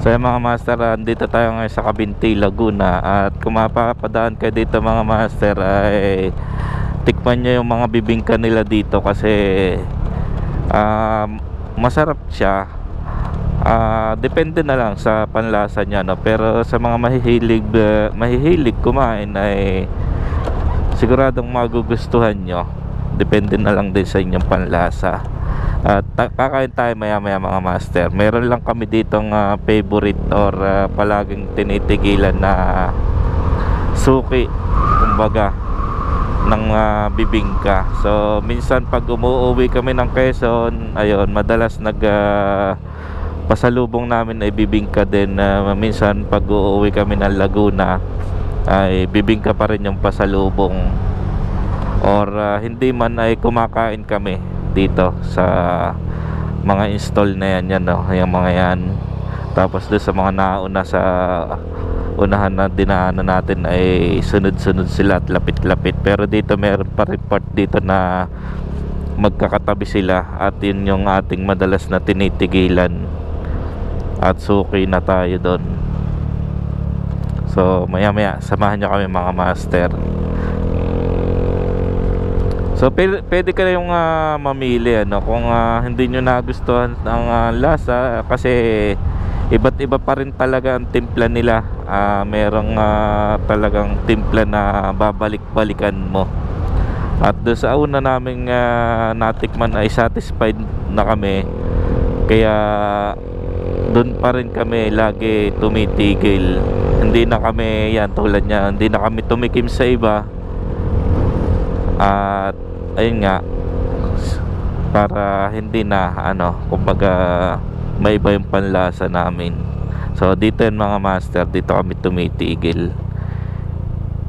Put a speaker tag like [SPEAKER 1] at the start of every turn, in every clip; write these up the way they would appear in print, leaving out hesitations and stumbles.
[SPEAKER 1] So yung mga master, dito tayo ngayon sa Cabinti, Laguna. At kung mapapadaan kayo dito mga master, ay tikman nyo yung mga bibingka nila dito. Kasi masarap siya. Depende na lang sa panlasa niya, no? Pero sa mga mahihilig kumain ay siguradong magugustuhan nyo. Depende na lang din sa inyong panlasa. At kakain tayo maya maya mga master. Meron lang kami ditong favorite or palaging tinitigilan na suki, kumbaga, ng bibingka. So minsan pag umuwi kami ng Quezon, ayun, madalas pasalubong namin ay bibingka din. Minsan pag uuwi kami ng Laguna ay bibingka pa rin yung pasalubong. Or hindi man ay kumakain kami dito sa mga install na yan, no? Yung mga yan. Tapos doon sa mga nauna sa unahan na dinaanan natin ay sunod-sunod sila at lapit-lapit. Pero dito meron pa report dito na magkakatabi sila. At yun yung ating madalas na tinitigilan. At suki na tayo doon. So maya maya samahan nyo kami mga master. So pwede ka yung mamili, ano, kung hindi nyo nagustuhan ang lasa, kasi iba't iba pa rin talaga ang timpla nila. Merong talagang timpla na babalik-balikan mo. At doon sa una naming natikman ay satisfied na kami. Kaya doon pa rin kami lagi tumitigil. Hindi na kami yan tulad niya, hindi na kami tumikim sa iba. At ayun nga, para hindi na kumbaga may iba yung panlasa namin. So dito yun mga master, dito kami tumitigil.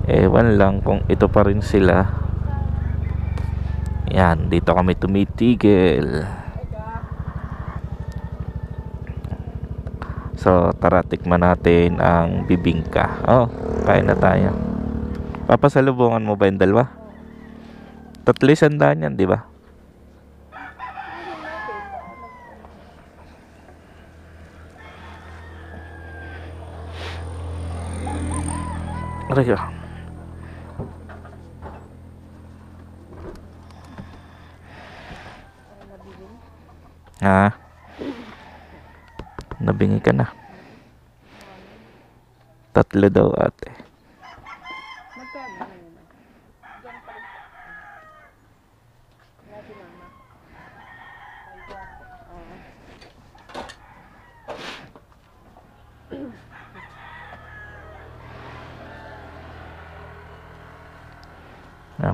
[SPEAKER 1] Ewan lang kung ito pa rin sila. Yan, dito kami tumitigil. So tara, tikman natin ang bibingka. Oh, kain na tayo. Papasalubungan mo ba yung dalawa? 300 yan, di ba? Aray ah. Nabingi ka na. 3 daw ate.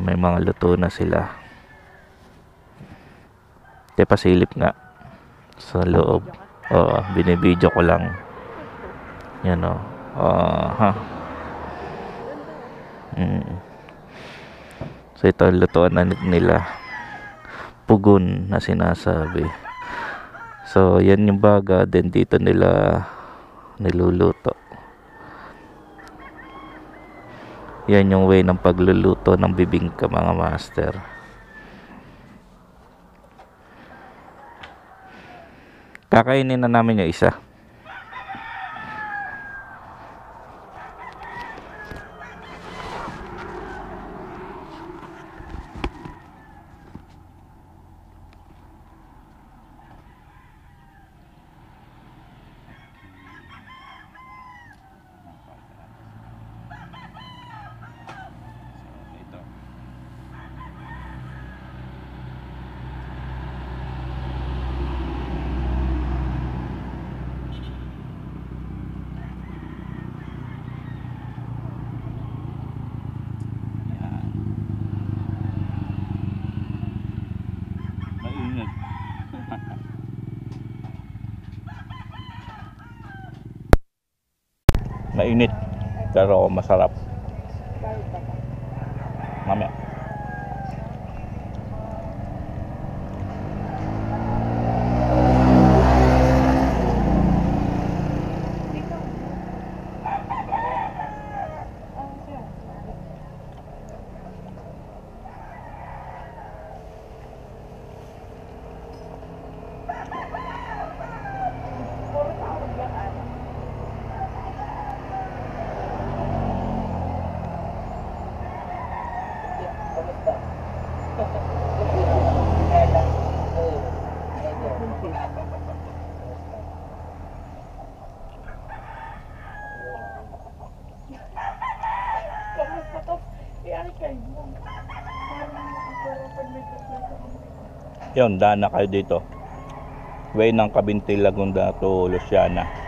[SPEAKER 1] May mga luto na sila. Pasilip nga sa loob. Binibidyo ko lang. Yan o. So ito lutuan na nila. Pugon na sinasabi. So yan yung baga din dito nila niluluto. Yan yung way ng pagluluto ng bibingka mga master. Kakainin na namin yung isa. Mainit pero masarap. Mamaya.
[SPEAKER 2] Kamusta to? I-archive mo. Parang pag may
[SPEAKER 3] Yun, daan na kayo dito. Way ng Cabinti, Laguna to Luciana.